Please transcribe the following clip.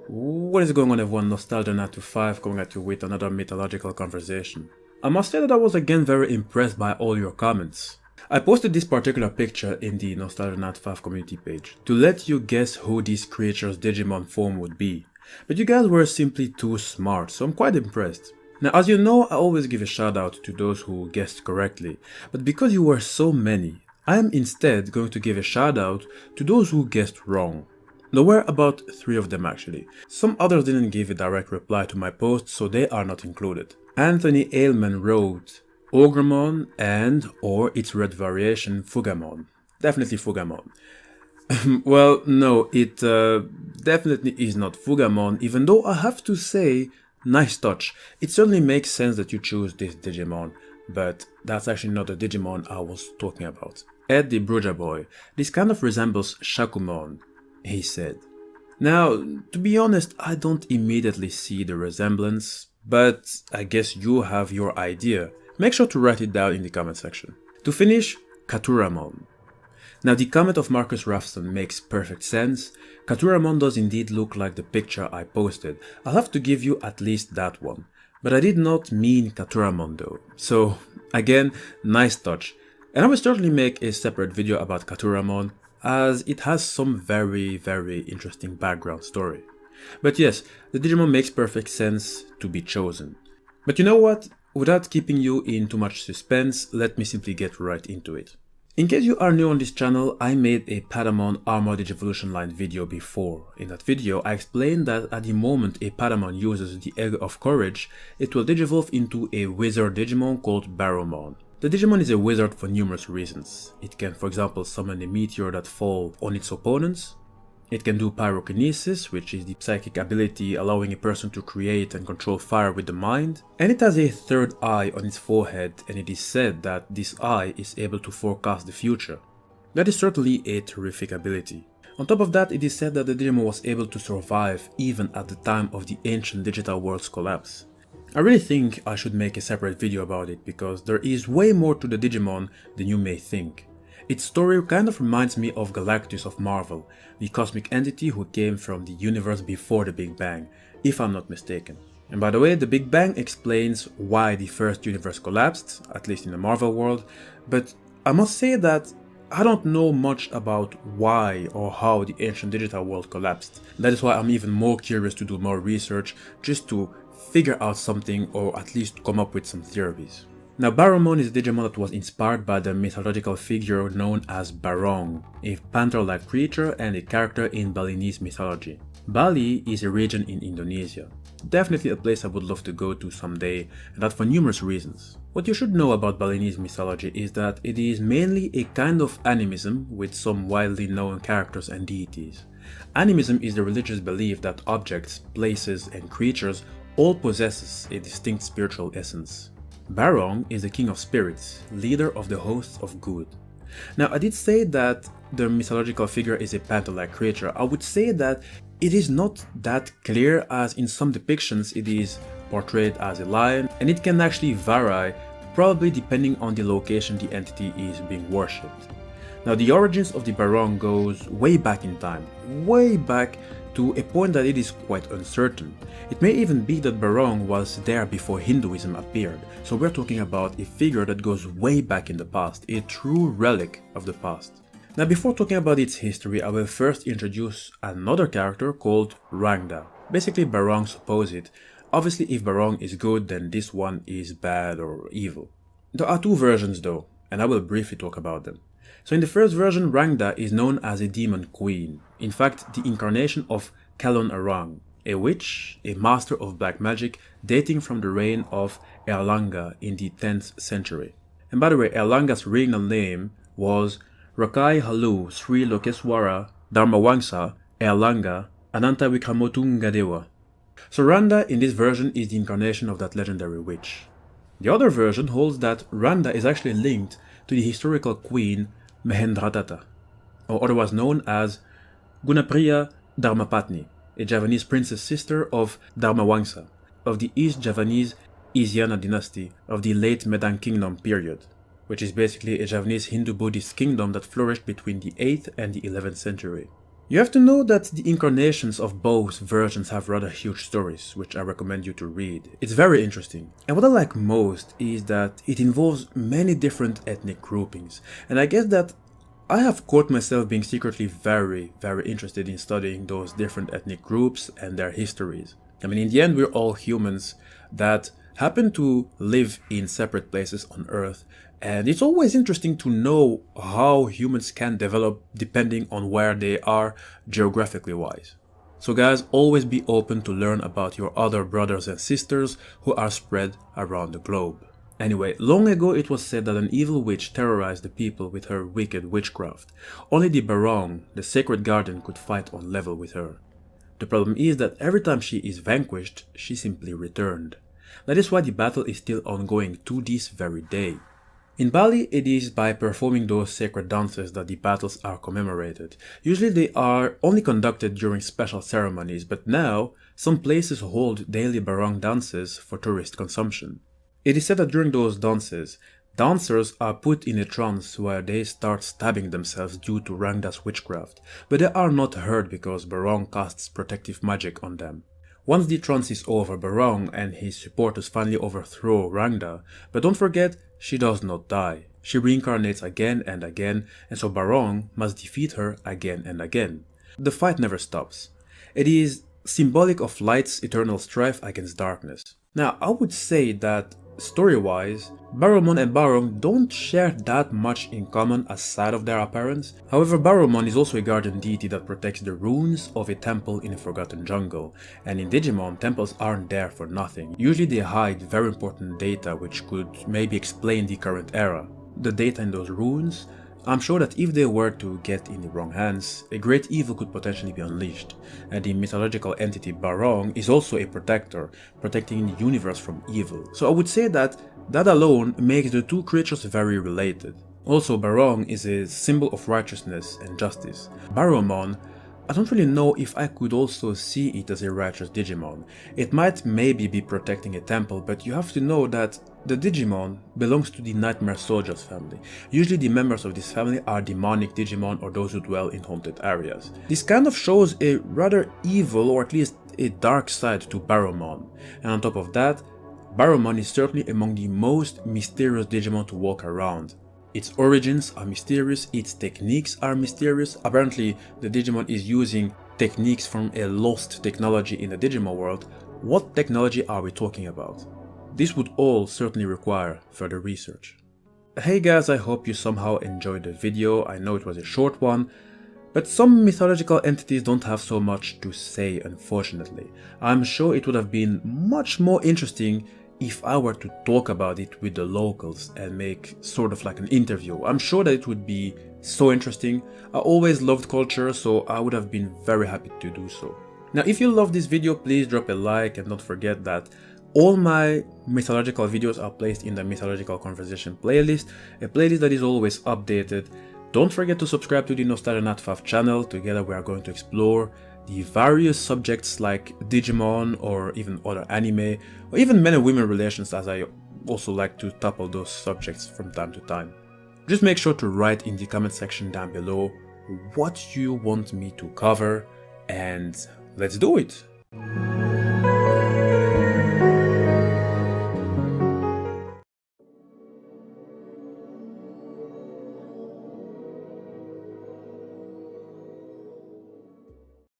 What is going on, everyone? Nostalgia925 coming at you with another mythological conversation. I must say that I was again very impressed by all your comments. I posted this particular picture in the Nostalgia925 community page to let you guess who this creature's Digimon form would be, but you guys were simply too smart, so I'm quite impressed. Now, as you know, I always give a shout out to those who guessed correctly, but because you were so many, I am instead going to give a shout out to those who guessed wrong. There were about 3 of them actually. Some others didn't give a direct reply to my post, so they are not included. Anthony Ailman wrote Ogremon and or its red variation Fugamon. Definitely Fugamon. Well, no, it definitely is not Fugamon, even though I have to say, nice touch. It certainly makes sense that you choose this Digimon, but that's actually not the Digimon I was talking about. Ed the Bruja Boy, this kind of resembles Shakumon, he said. Now, to be honest, I don't immediately see the resemblance, but I guess you have your idea. Make sure to write it down in the comment section. To finish, Katuramon. Now, the comment of Marcus Rafston makes perfect sense. Katuramon does indeed look like the picture I posted. I'll have to give you at least that one. But I did not mean Katuramon though. So, again, nice touch. And I will certainly make a separate video about Katuramon, as it has some very interesting background story. But yes, the Digimon makes perfect sense to be chosen. But you know what? Without keeping you in too much suspense, let me simply get right into it. In case you are new on this channel, I made a Patamon Armor Digivolution line video before. In that video, I explained that at the moment a Patamon uses the Egg of Courage, it will digivolve into a wizard Digimon called BARONG. The Digimon is a wizard for numerous reasons. It can, for example, summon a meteor that falls on its opponents. It can do pyrokinesis, which is the psychic ability allowing a person to create and control fire with the mind. And it has a third eye on its forehead, and it is said that this eye is able to forecast the future. That is certainly a terrific ability. On top of that, it is said that the Digimon was able to survive even at the time of the ancient digital world's collapse. I really think I should make a separate video about it, because there is way more to the Digimon than you may think. Its story kind of reminds me of Galactus of Marvel, the cosmic entity who came from the universe before the Big Bang, if I'm not mistaken. And by the way, the Big Bang explains why the first universe collapsed, at least in the Marvel world, but I must say that I don't know much about why or how the ancient digital world collapsed. That is why I'm even more curious to do more research, just to figure out something or at least come up with some theories. Now, Baromon is a Digimon that was inspired by the mythological figure known as Barong, a panther-like creature and a character in Balinese mythology. Bali is a region in Indonesia. Definitely a place I would love to go to someday, and that for numerous reasons. What you should know about Balinese mythology is that it is mainly a kind of animism with some widely known characters and deities. Animism is the religious belief that objects, places, and creatures all possesses a distinct spiritual essence. Barong is the king of spirits, leader of the hosts of good. Now, I did say that the mythological figure is a panther-like creature. I would say that it is not that clear, as in some depictions it is portrayed as a lion, and it can actually vary, probably depending on the location the entity is being worshipped. Now, the origins of the Barong goes way back in time, way back to a point that it is quite uncertain. It may even be that Barong was there before Hinduism appeared, so we're talking about a figure that goes way back in the past, a true relic of the past. Now, before talking about its history, I will first introduce another character called Rangda, basically Barong's opposite. Obviously, if Barong is good, then this one is bad or evil. There are 2 versions though, and I will briefly talk about them. So in the first version, Rangda is known as a demon queen, in fact the incarnation of Kalon Arang, a witch, a master of black magic dating from the reign of Erlanga in the 10th century. And by the way, Erlanga's regnal name was Rakai Halu Sri Lokeswara Dharmawangsa Erlanga Ananta Wikramotungadewa. So Rangda in this version is the incarnation of that legendary witch. The other version holds that Rangda is actually linked to the historical queen Mahendratatta, or otherwise known as Gunapriya Dharmapatni, a Javanese princess sister of Dharmawangsa, of the East Javanese Isyana dynasty of the late Medang kingdom period, which is basically a Javanese Hindu-Buddhist kingdom that flourished between the 8th and the 11th century. You have to know that the incarnations of both versions have rather huge stories, which I recommend you to read. It's very interesting. And what I like most is that it involves many different ethnic groupings. And I guess that I have caught myself being secretly very interested in studying those different ethnic groups and their histories. I mean, in the end, we're all humans that happen to live in separate places on Earth, and it's always interesting to know how humans can develop depending on where they are geographically wise. So guys, always be open to learn about your other brothers and sisters who are spread around the globe. Anyway, long ago it was said that an evil witch terrorized the people with her wicked witchcraft. Only the Barong, the sacred guardian, could fight on level with her. The problem is that every time she is vanquished, she simply returned. That is why the battle is still ongoing to this very day. In Bali, it is by performing those sacred dances that the battles are commemorated. Usually they are only conducted during special ceremonies, but now some places hold daily barong dances for tourist consumption. It is said that during those dances, dancers are put in a trance where they start stabbing themselves due to Rangda's witchcraft, but they are not hurt because Barong casts protective magic on them. Once the trance is over, Barong and his supporters finally overthrow Rangda, but don't forget, she does not die. She reincarnates again and again, and so Barong must defeat her again and again. The fight never stops. It is symbolic of light's eternal strife against darkness. Now, I would say that story-wise, Baromon and Barong don't share that much in common aside of their appearance. However, Baromon is also a guardian deity that protects the ruins of a temple in a forgotten jungle, and in Digimon, temples aren't there for nothing. Usually they hide very important data which could maybe explain the current era. The data in those ruins, I'm sure that if they were to get in the wrong hands, a great evil could potentially be unleashed, and the mythological entity Barong is also a protector, protecting the universe from evil. So I would say that alone makes the two creatures very related. Also, Barong is a symbol of righteousness and justice. Baromon, I don't really know if I could also see it as a righteous Digimon. It might maybe be protecting a temple, but you have to know that the Digimon belongs to the Nightmare Soldiers family. Usually the members of this family are demonic Digimon or those who dwell in haunted areas. This kind of shows a rather evil or at least a dark side to Baromon. And on top of that, Baromon is certainly among the most mysterious Digimon to walk around. Its origins are mysterious, its techniques are mysterious. Apparently, the Digimon is using techniques from a lost technology in the Digimon world. What technology are we talking about? This would all certainly require further research. Hey guys, I hope you somehow enjoyed the video. I know it was a short one, but some mythological entities don't have so much to say, unfortunately. I'm sure it would have been much more interesting if I were to talk about it with the locals and make sort of like an interview. I'm sure that it would be so interesting. I always loved culture, so I would have been very happy to do so. Now, if you love this video, please drop a like and don't forget that all my mythological videos are placed in the Mythological Conversation playlist, a playlist that is always updated. Don't forget to subscribe to the NostalgiaNat5 channel. Together we are going to explore the various subjects like Digimon or even other anime, or even men and women relations, as I also like to tackle those subjects from time to time. Just make sure to write in the comment section down below what you want me to cover, and let's do it!